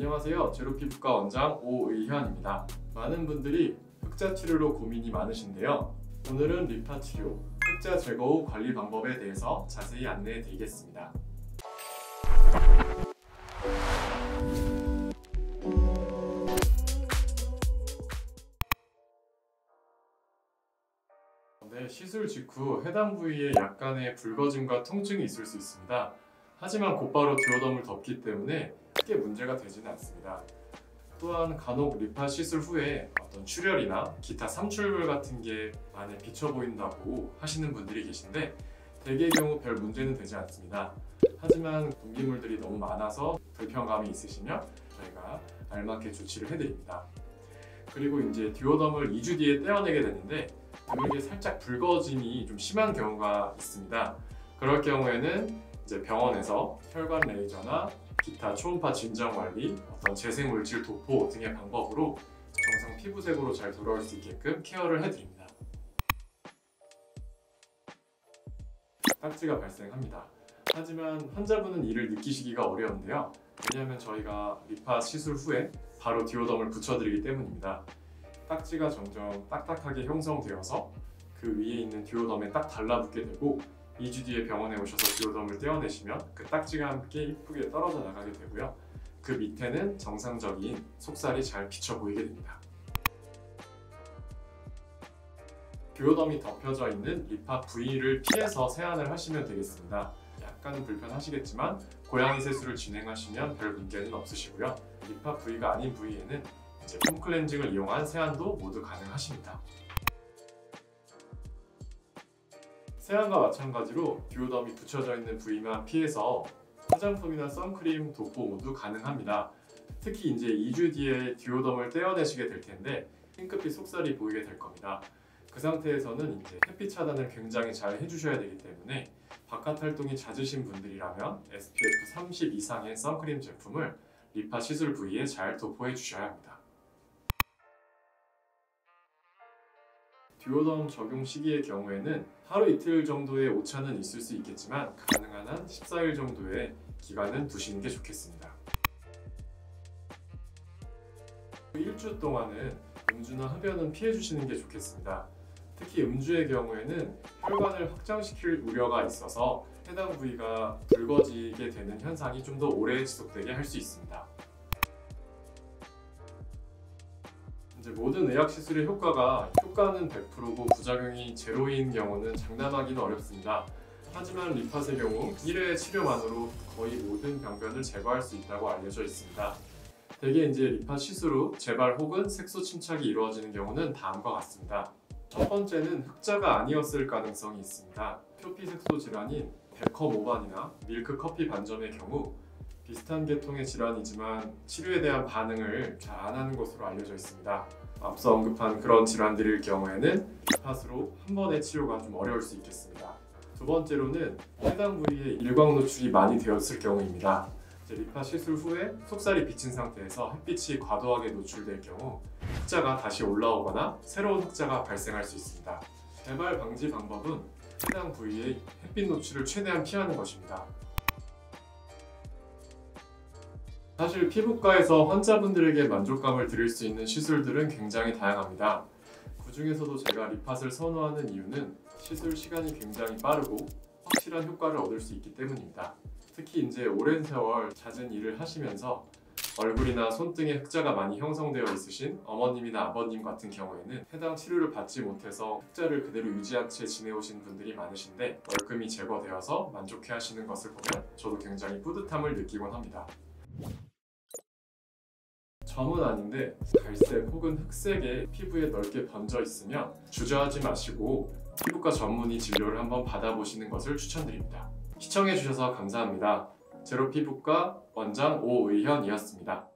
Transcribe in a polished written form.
안녕하세요. 제로피부과 원장 오의현입니다. 많은 분들이 흑자 치료로 고민이 많으신데요. 오늘은 리파 치료, 흑자 제거 후 관리 방법에 대해서 자세히 안내해 드리겠습니다. 시술 직후 해당 부위에 약간의 붉어짐과 통증이 있을 수 있습니다. 하지만 곧바로 듀오덤을 덮기 때문에 크게 문제가 되지는 않습니다. 또한 간혹 리파 시술 후에 어떤 출혈이나 기타 삼출물 같은 게 많이 비쳐 보인다고 하시는 분들이 계신데 대개의 경우 별 문제는 되지 않습니다. 하지만 분비물들이 너무 많아서 불편감이 있으시면 저희가 알맞게 조치를 해드립니다. 그리고 이제 듀오덤을 2주 뒤에 떼어내게 되는데 이게 살짝 붉어짐이 좀 심한 경우가 있습니다. 그럴 경우에는 이제 병원에서 혈관 레이저나 기타 초음파 진정 관리, 어떤 재생 물질 도포 등의 방법으로 정상 피부색으로 잘 돌아올 수 있게끔 케어를 해드립니다. 딱지가 발생합니다. 하지만 환자분은 이를 느끼시기가 어려운데요. 왜냐하면 저희가 리파 시술 후에 바로 듀오덤을 붙여드리기 때문입니다. 딱지가 점점 딱딱하게 형성되어서 그 위에 있는 듀오덤에 딱 달라붙게 되고 2주 뒤에 병원에 오셔서 듀오덤을 떼어내시면 그 딱지가 함께 이쁘게 떨어져 나가게 되고요. 그 밑에는 정상적인 속살이 잘 비쳐 보이게 됩니다. 듀오덤이 덮여져 있는 리파 부위를 피해서 세안을 하시면 되겠습니다. 약간은 불편하시겠지만 고양이 세수를 진행하시면 별 문제는 없으시고요. 리파 부위가 아닌 부위에는 이제 폼 클렌징을 이용한 세안도 모두 가능하십니다. 세안과 마찬가지로 듀오덤이 붙여져 있는 부위만 피해서 화장품이나 선크림 도포 모두 가능합니다. 특히 이제 2주 뒤에 듀오덤을 떼어내시게 될 텐데 핑크빛 속살이 보이게 될 겁니다. 그 상태에서는 이제 햇빛 차단을 굉장히 잘 해주셔야 되기 때문에 바깥 활동이 잦으신 분들이라면 SPF 30 이상의 선크림 제품을 리파 시술 부위에 잘 도포해 주셔야 합니다. 듀오덤 적용 시기의 경우에는 하루 이틀 정도의 오차는 있을 수 있겠지만 가능한 한 14일 정도의 기간은 두시는 게 좋겠습니다. 일주 동안은 음주나 흡연은 피해 주시는 게 좋겠습니다. 특히 음주의 경우에는 혈관을 확장시킬 우려가 있어서 해당 부위가 붉어지게 되는 현상이 좀 더 오래 지속되게 할 수 있습니다. 이제 모든 의학 시술의 효과는 100%고 부작용이 제로인 경우는 장담하기는 어렵습니다. 하지만 리팟의 경우 1회 치료만으로 거의 모든 병변을 제거할 수 있다고 알려져 있습니다. 대개 이제 리팟 시술 후 재발 혹은 색소 침착이 이루어지는 경우는 다음과 같습니다. 첫 번째는 흑자가 아니었을 가능성이 있습니다. 표피 색소 질환인 베커모반이나 밀크 커피 반점의 경우 비슷한 계통의 질환이지만 치료에 대한 반응을 잘 안 하는 것으로 알려져 있습니다. 앞서 언급한 그런 질환들일 경우에는 리팟으로 한 번의 치료가 좀 어려울 수 있겠습니다. 두 번째로는 해당 부위에 일광 노출이 많이 되었을 경우입니다. 리팟 시술 후에 속살이 비친 상태에서 햇빛이 과도하게 노출될 경우 흑자가 다시 올라오거나 새로운 흑자가 발생할 수 있습니다. 재발 방지 방법은 해당 부위의 햇빛 노출을 최대한 피하는 것입니다. 사실 피부과에서 환자분들에게 만족감을 드릴 수 있는 시술들은 굉장히 다양합니다. 그 중에서도 제가 리팟을 선호하는 이유는 시술 시간이 굉장히 빠르고 확실한 효과를 얻을 수 있기 때문입니다. 특히 이제 오랜 세월 잦은 일을 하시면서 얼굴이나 손등에 흑자가 많이 형성되어 있으신 어머님이나 아버님 같은 경우에는 해당 치료를 받지 못해서 흑자를 그대로 유지한 채 지내오신 분들이 많으신데 얼끔이 제거되어서 만족해 하시는 것을 보면 저도 굉장히 뿌듯함을 느끼곤 합니다. 점은 아닌데 갈색 혹은 흑색의 피부에 넓게 번져 있으면 주저하지 마시고 피부과 전문의 진료를 한번 받아보시는 것을 추천드립니다. 시청해주셔서 감사합니다. 제로피부과 원장 오의현이었습니다.